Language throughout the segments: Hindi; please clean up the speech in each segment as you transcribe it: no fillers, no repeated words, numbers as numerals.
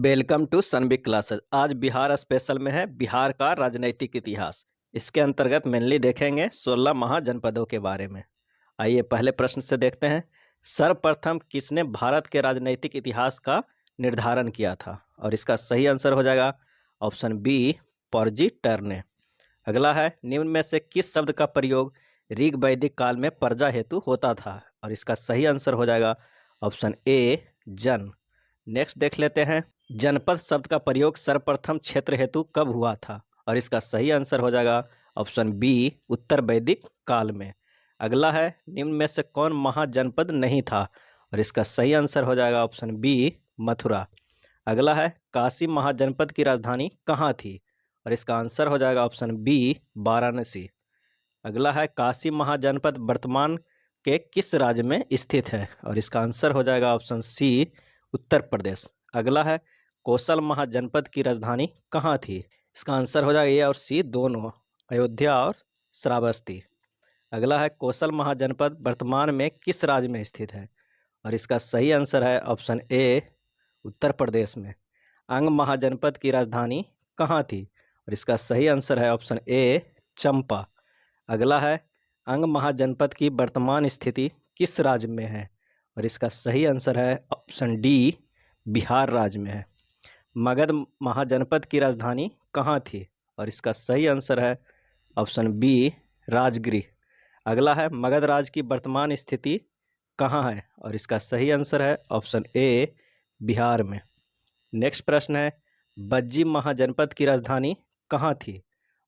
Welcome to सनबिग classes. आज बिहार स्पेशल में है बिहार का राजनीतिक इतिहास। इसके अंतर्गत मेनली देखेंगे 16 महाजनपदों के बारे में। आइए पहले प्रश्न से देखते हैं। सर्वप्रथम किसने भारत के राजनीतिक इतिहास का निर्धारण किया था? और इसका सही आंसर हो जाएगा ऑप्शन बी, पॉरजी टर ने। अगला है, निम्न में से किस शब्द का प्रयोग ऋग वैदिक काल में प्रजा हेतु होता था? और इसका सही आंसर हो जाएगा ऑप्शन ए, जन। नेक्स्ट देख लेते हैं, जनपद शब्द का प्रयोग सर्वप्रथम क्षेत्र हेतु कब हुआ था? और इसका सही आंसर हो जाएगा ऑप्शन बी, उत्तर वैदिक काल में। अगला है, निम्न में से कौन महाजनपद नहीं था? और इसका सही आंसर हो जाएगा ऑप्शन बी, मथुरा। अगला है, काशी महाजनपद की राजधानी कहाँ थी? और इसका आंसर हो जाएगा ऑप्शन बी, वाराणसी। अगला है, काशी महाजनपद वर्तमान के किस राज्य में स्थित है? और इसका आंसर हो जाएगा ऑप्शन सी, उत्तर प्रदेश। अगला है, कौशल महाजनपद की राजधानी कहाँ थी? इसका आंसर हो जाएगा ए और सी दोनों, अयोध्या और श्रावस्ती। अगला है, कौशल महाजनपद वर्तमान में किस राज्य में स्थित है? और इसका सही आंसर है ऑप्शन ए, उत्तर प्रदेश में। अंग महाजनपद की राजधानी कहाँ थी? और इसका सही आंसर है ऑप्शन ए, चंपा। अगला है, अंग महाजनपद की वर्तमान स्थिति किस राज्य में है? और इसका सही आंसर है ऑप्शन डी, बिहार राज्य में है। मगध महाजनपद की राजधानी कहाँ थी? और इसका सही आंसर है ऑप्शन बी, राजगृह। अगला है, मगध राज्य की वर्तमान स्थिति कहाँ है? और इसका सही आंसर है ऑप्शन ए, बिहार में। नेक्स्ट प्रश्न है, बज्जी महाजनपद की राजधानी कहाँ थी?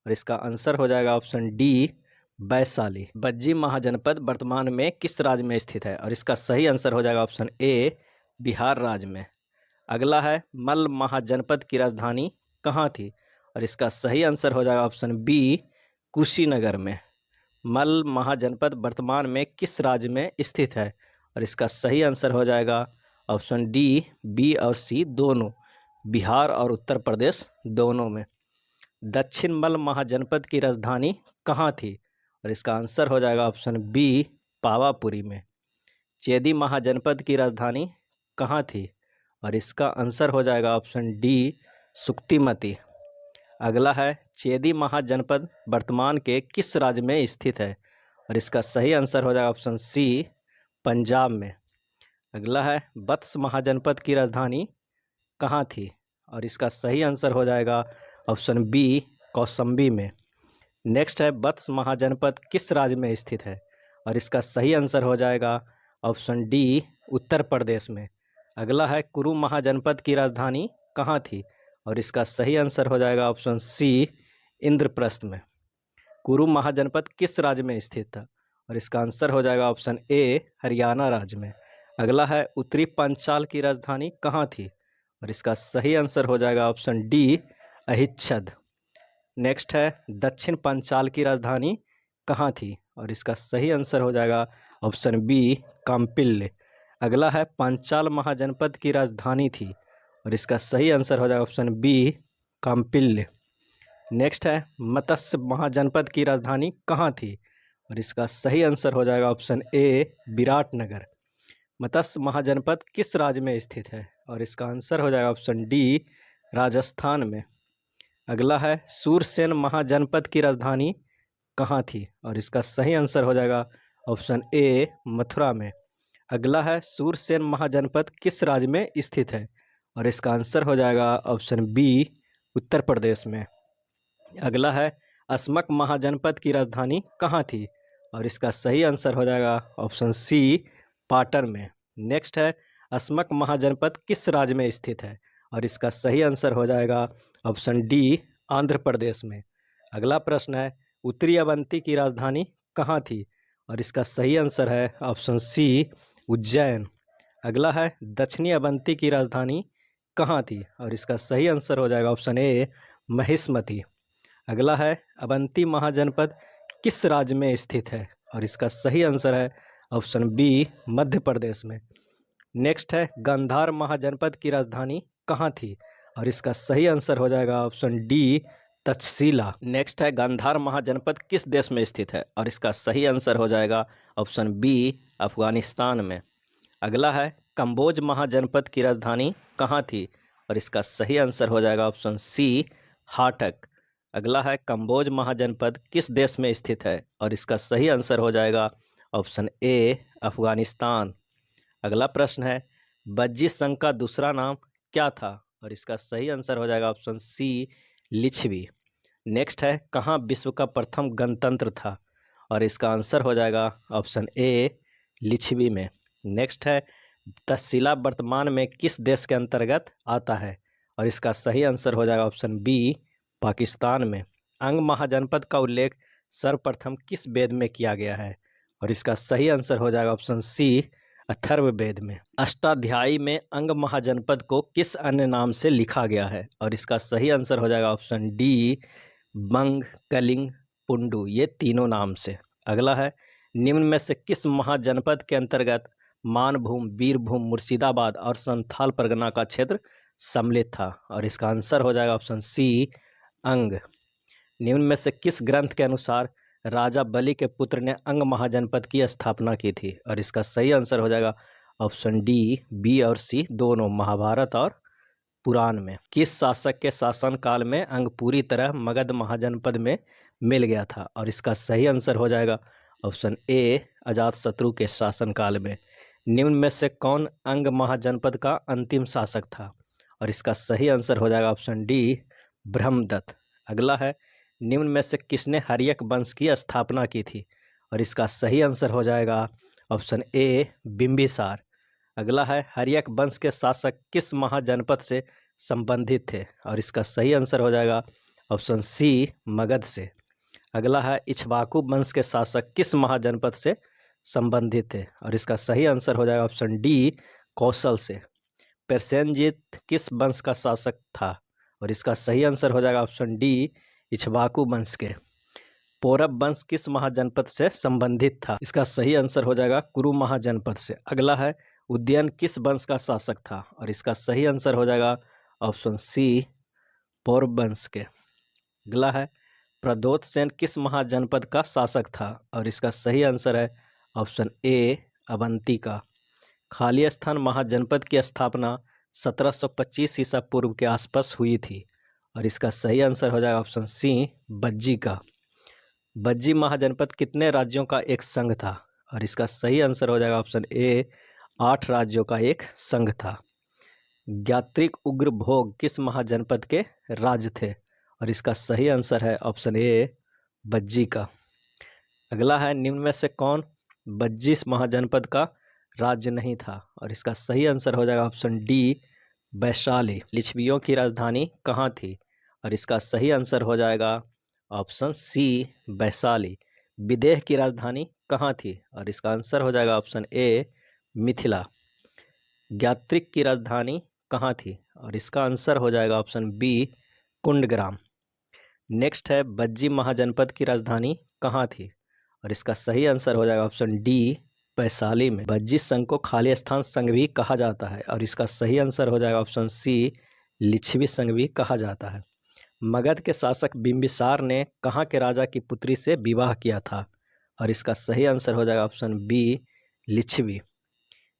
और इसका आंसर हो जाएगा ऑप्शन डी, वैशाली। बज्जी महाजनपद वर्तमान में किस राज्य में स्थित है? और इसका सही आंसर हो जाएगा ऑप्शन ए, बिहार राज्य में। अगला है, मल्ल महाजनपद की राजधानी कहाँ थी? और इसका सही आंसर हो जाएगा ऑप्शन बी, कुशीनगर में। मल्ल महाजनपद वर्तमान में किस राज्य में स्थित है? और इसका सही आंसर हो जाएगा ऑप्शन डी, बी और सी दोनों, बिहार और उत्तर प्रदेश दोनों में। दक्षिण मल्ल महाजनपद की राजधानी कहाँ थी? और इसका आंसर हो जाएगा ऑप्शन बी, पावापुरी में। चेदी महाजनपद की राजधानी कहाँ थी? और इसका आंसर हो जाएगा ऑप्शन डी, सुक्तिमती। अगला है, चेदी महाजनपद वर्तमान के किस राज्य में स्थित है? और इसका सही आंसर हो जाएगा ऑप्शन सी, पंजाब में। अगला है, वत्स महाजनपद की राजधानी कहाँ थी? और इसका सही आंसर हो जाएगा ऑप्शन बी, कौशाम्बी में। नेक्स्ट है, वत्स महाजनपद किस राज्य में स्थित है? और इसका सही आंसर हो जाएगा ऑप्शन डी, उत्तर प्रदेश में। अगला है, कुरु महाजनपद की राजधानी कहाँ थी? और इसका सही आंसर हो जाएगा ऑप्शन सी, इंद्रप्रस्थ में। कुरु महाजनपद किस राज्य में स्थित था? और इसका आंसर हो जाएगा ऑप्शन ए, हरियाणा राज्य में। अगला है, उत्तरी पंचाल की राजधानी कहाँ थी? और इसका सही आंसर हो जाएगा ऑप्शन डी, अहिच्छद। नेक्स्ट है, दक्षिण पंचाल की राजधानी कहाँ थी? और इसका सही आंसर हो जाएगा ऑप्शन बी, काम्पिल्य। अगला है, पांचाल महाजनपद की राजधानी थी? और इसका सही आंसर हो जाएगा ऑप्शन बी, काम्पिल्य। नेक्स्ट है, मत्स्य महाजनपद की राजधानी कहाँ थी? और इसका सही आंसर हो जाएगा ऑप्शन ए, विराटनगर। मत्स्य महाजनपद किस राज्य में स्थित है? और इसका आंसर हो जाएगा ऑप्शन डी, राजस्थान में। अगला है, सूरसेन महाजनपद की राजधानी कहाँ थी? और इसका सही आंसर हो जाएगा ऑप्शन ए, मथुरा में। अगला है, सूरसेन महाजनपद किस राज्य में स्थित है? और इसका आंसर हो जाएगा ऑप्शन बी, उत्तर प्रदेश में। अगला है, अस्मक महाजनपद की राजधानी कहाँ थी? और इसका सही आंसर हो जाएगा ऑप्शन सी, पाटन में। नेक्स्ट है, अस्मक महाजनपद किस राज्य में स्थित है? और इसका सही आंसर हो जाएगा ऑप्शन डी, आंध्र प्रदेश में। अगला प्रश्न है, उत्तरी अवंती की राजधानी कहाँ थी? और इसका सही आंसर है ऑप्शन सी, उज्जैन। अगला है, दक्षिणी अवंती की राजधानी कहाँ थी? और इसका सही आंसर हो जाएगा ऑप्शन ए, महिष्मती। अगला है, अवंती महाजनपद किस राज्य में स्थित है? और इसका सही आंसर है ऑप्शन बी, मध्य प्रदेश में। नेक्स्ट है, गांधार महाजनपद की राजधानी कहाँ थी? और इसका सही आंसर हो जाएगा ऑप्शन डी, तक्षशिला। नेक्स्ट है, गांधार महाजनपद किस देश में स्थित है? और इसका सही आंसर हो जाएगा ऑप्शन बी, अफगानिस्तान में। अगला है, कंबोज महाजनपद की राजधानी कहाँ थी? और इसका सही आंसर हो जाएगा ऑप्शन सी, हाटक। अगला है कंबोज महाजनपद किस देश में स्थित है, और इसका सही आंसर हो जाएगा ऑप्शन ए, अफगानिस्तान। अगला प्रश्न है बज्जी संघ का दूसरा नाम क्या था, और इसका सही आंसर हो जाएगा ऑप्शन सी, लिच्छवी। नेक्स्ट है कहाँ विश्व का प्रथम गणतंत्र था, और इसका आंसर हो जाएगा ऑप्शन ए, लिच्छवी में। नेक्स्ट है तक्षशिला वर्तमान में किस देश के अंतर्गत आता है, और इसका सही आंसर हो जाएगा ऑप्शन बी, पाकिस्तान में। अंग महाजनपद का उल्लेख सर्वप्रथम किस वेद में किया गया है, और इसका सही आंसर हो जाएगा ऑप्शन सी, अथर्ववेद में। अष्टाध्यायी में अंग महाजनपद को किस अन्य नाम से लिखा गया है, और इसका सही आंसर हो जाएगा ऑप्शन डी, बंग, कलिंग, पुंडू, ये तीनों नाम से। अगला है निम्न में से किस महाजनपद के अंतर्गत मानभूम, बीरभूम, मुर्शिदाबाद और संथाल परगना का क्षेत्र सम्मिलित था, और इसका आंसर हो जाएगा ऑप्शन सी, अंग। निम्न में से किस ग्रंथ के अनुसार राजा बलि के पुत्र ने अंग महाजनपद की स्थापना की थी, और इसका सही आंसर हो जाएगा ऑप्शन डी, बी और सी दोनों, महाभारत और पुराण में। किस शासक के शासनकाल में अंग पूरी तरह मगध महाजनपद में मिल गया था, और इसका सही आंसर हो जाएगा ऑप्शन ए, अजातशत्रु के शासनकाल में। निम्न में से कौन अंग महाजनपद का अंतिम शासक था, और इसका सही आंसर हो जाएगा ऑप्शन डी, ब्रह्मदत्त। अगला है निम्न में से किसने हर्यक वंश की स्थापना की थी, और इसका सही आंसर हो जाएगा ऑप्शन ए, बिंबिसार। अगला है हर्यक वंश के शासक किस महाजनपद से संबंधित थे, और इसका सही आंसर हो जाएगा ऑप्शन सी, मगध से। अगला है इक्ष्वाकु वंश के शासक किस महाजनपद से संबंधित थे, और इसका सही आंसर हो जाएगा ऑप्शन डी, कौशल से। प्रसेनजीत किस वंश का शासक था, और इसका सही आंसर हो जाएगा ऑप्शन डी, इक्ष्वाकु वंश के। पौरव वंश किस महाजनपद से संबंधित था, इसका सही आंसर हो जाएगा कुरु महाजनपद से। अगला है उदयन किस वंश का शासक था, और इसका सही आंसर हो जाएगा ऑप्शन सी, पौरव वंश के। अगला है प्रदोत सेन किस महाजनपद का शासक था, और इसका सही आंसर है ऑप्शन ए, अवंती का। खालिस्तान महाजनपद की स्थापना 1725 ईसा पूर्व के आसपास हुई थी, और इसका सही आंसर हो जाएगा ऑप्शन सी, बज्जी का। बज्जी महाजनपद कितने राज्यों का एक संघ था, और इसका सही आंसर हो जाएगा ऑप्शन ए, 8 राज्यों का एक संघ था। ज्ञात्रिक उग्र भोग किस महाजनपद के राज्य थे, और इसका सही आंसर है ऑप्शन ए, बज्जी का। अगला है निम्न में से कौन बज्जी महाजनपद का राज्य नहीं था, और इसका सही आंसर हो जाएगा ऑप्शन डी, वैशाली। लिच्छवियों की राजधानी कहाँ थी, और इसका सही आंसर हो जाएगा ऑप्शन सी, वैशाली। विदेह की राजधानी कहाँ थी, और इसका आंसर हो जाएगा ऑप्शन ए, मिथिला। ज्ञात्रिक की राजधानी कहाँ थी, और इसका आंसर हो जाएगा ऑप्शन बी, कुंडग्राम। नेक्स्ट है बज्जी महाजनपद की राजधानी कहाँ थी, और इसका सही आंसर हो जाएगा ऑप्शन डी, वैशाली में। बज्जी संघ को खालिस्तान संघ भी कहा जाता है, और इसका सही आंसर हो जाएगा ऑप्शन सी, लिच्छवी संघ भी कहा जाता है। मगध के शासक बिंबिसार ने कहाँ के राजा की पुत्री से विवाह किया था, और इसका सही आंसर हो जाएगा ऑप्शन बी, लिच्छवी।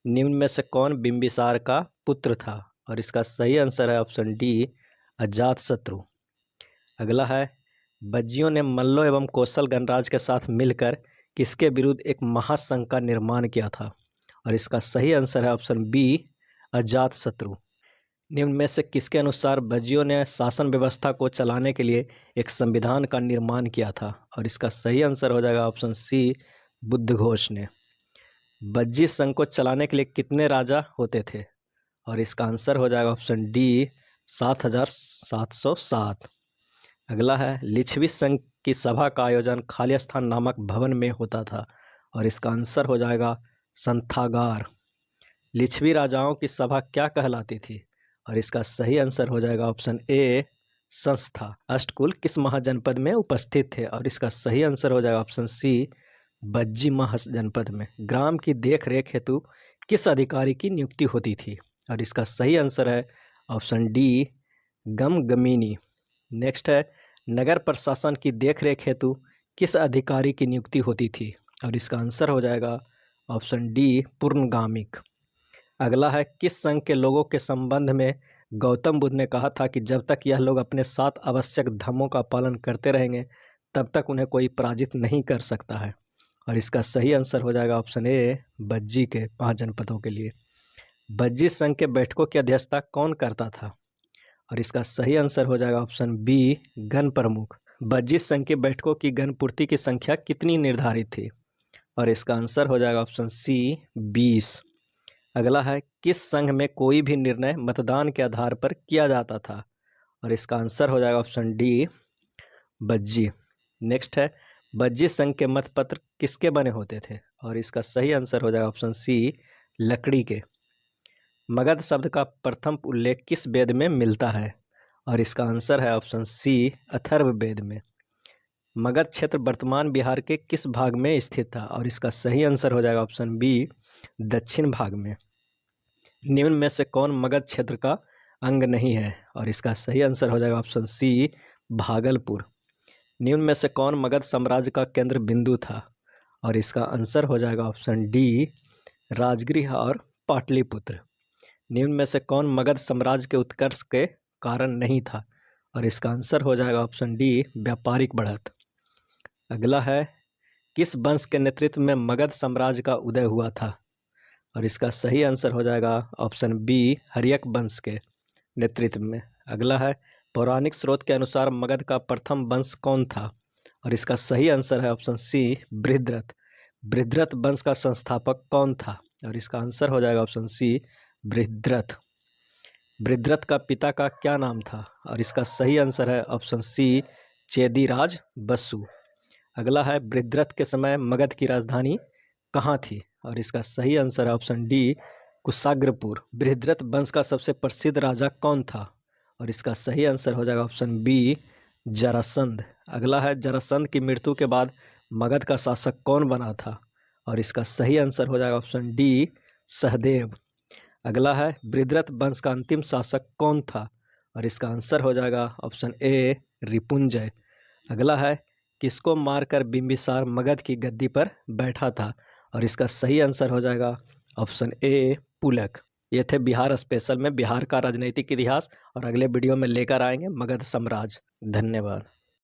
निम्न में से कौन बिंबिसार का पुत्र था, और इसका सही आंसर है ऑप्शन डी, अजातशत्रु। अगला है बज्जियों ने मल्लो एवं कौशल गणराज के साथ मिलकर किसके विरुद्ध एक महासंघ का निर्माण किया था, और इसका सही आंसर है ऑप्शन बी, अजातशत्रु। निम्न में से किसके अनुसार बज्जियों ने शासन व्यवस्था को चलाने के लिए एक संविधान का निर्माण किया था, और इसका सही आंसर हो जाएगा ऑप्शन सी, बुद्धघोष ने। बज्जी संघ को चलाने के लिए कितने राजा होते थे, और इसका आंसर हो जाएगा ऑप्शन डी, 7707। अगला है लिच्छवी संघ की सभा का आयोजन खालिस्तान नामक भवन में होता था, और इसका आंसर हो जाएगा संथागार। लिच्छवी राजाओं की सभा क्या कहलाती थी, और इसका सही आंसर हो जाएगा ऑप्शन ए, संस्था। अष्टकुल किस महाजनपद में उपस्थित थे, और इसका सही आंसर हो जाएगा ऑप्शन सी, बज्जी महाजनपद में। ग्राम की देख रेख हेतु किस अधिकारी की नियुक्ति होती थी, और इसका सही आंसर है ऑप्शन डी, गमगमीनी। नेक्स्ट है नगर प्रशासन की देख रेख हेतु किस अधिकारी की नियुक्ति होती थी, और इसका आंसर हो जाएगा ऑप्शन डी, पूर्णगामिक। अगला है किस संघ के लोगों के संबंध में गौतम बुद्ध ने कहा था कि जब तक यह लोग अपने 7 आवश्यक धर्मों का पालन करते रहेंगे तब तक उन्हें कोई पराजित नहीं कर सकता है। और इसका सही आंसर हो जाएगा ऑप्शन ए, बज्जी के 5 जनपदों के लिए। बज्जी संघ के बैठकों की अध्यक्षता कौन करता था? और इसका सही आंसर हो जाएगा ऑप्शन बी, गण प्रमुख। बज्जी संघ की बैठकों की गण पूर्ति की संख्या कितनी निर्धारित थी? और इसका आंसर हो जाएगा ऑप्शन सी, 20। अगला है, किस संघ में कोई भी निर्णय मतदान के आधार पर किया जाता था? और इसका आंसर हो जाएगा ऑप्शन डी, बज्जी। नेक्स्ट है, बज्जी संघ के मतपत्र किसके बने होते थे? और इसका सही आंसर हो जाएगा ऑप्शन सी, लकड़ी के। मगध शब्द का प्रथम उल्लेख किस वेद में मिलता है? और इसका आंसर है ऑप्शन सी, अथर्ववेद में। मगध क्षेत्र वर्तमान बिहार के किस भाग में स्थित था? और इसका सही आंसर हो जाएगा ऑप्शन बी, दक्षिण भाग में। निम्न में से कौन मगध क्षेत्र का अंग नहीं है? और इसका सही आंसर हो जाएगा ऑप्शन सी, भागलपुर। निम्न में से कौन मगध साम्राज्य का केंद्र बिंदु था? और इसका आंसर हो जाएगा ऑप्शन डी, राजगृह और पाटलिपुत्र। निम्न में से कौन मगध साम्राज्य के उत्कर्ष के कारण नहीं था? और इसका आंसर हो जाएगा ऑप्शन डी, व्यापारिक बढ़त। अगला है, किस वंश के नेतृत्व में मगध साम्राज्य का उदय हुआ था? और इसका सही आंसर हो जाएगा ऑप्शन बी, हर्यक वंश के नेतृत्व में। अगला है, पौराणिक स्रोत के अनुसार मगध का प्रथम वंश कौन था? और इसका सही आंसर है ऑप्शन सी, बृहद्रथ। बृहद्रथ वंश का संस्थापक कौन था? और इसका आंसर हो जाएगा ऑप्शन सी, बृहद्रथ। बृहद्रथ का पिता का क्या नाम था? और इसका सही आंसर है ऑप्शन सी, चेदीराज बसु। अगला है, बृहद्रथ के समय मगध की राजधानी कहाँ थी? और इसका सही आंसर है ऑप्शन डी, कुशाग्रपुर। बृहद्रथ वंश का सबसे प्रसिद्ध राजा कौन था? और इसका सही आंसर हो जाएगा ऑप्शन बी, जरासंध। अगला है, जरासंध की मृत्यु के बाद मगध का शासक कौन बना था? और इसका सही आंसर हो जाएगा ऑप्शन डी, सहदेव। अगला है, बृहद्रथ वंश का अंतिम शासक कौन था? और इसका आंसर हो जाएगा ऑप्शन ए, रिपुंजय। अगला है, किसको मारकर बिंबिसार मगध की गद्दी पर बैठा था? और इसका सही आंसर हो जाएगा ऑप्शन ए, पुलक। ये थे बिहार स्पेशल में बिहार का राजनीतिक इतिहास, और अगले वीडियो में लेकर आएंगे मगध साम्राज्य। धन्यवाद।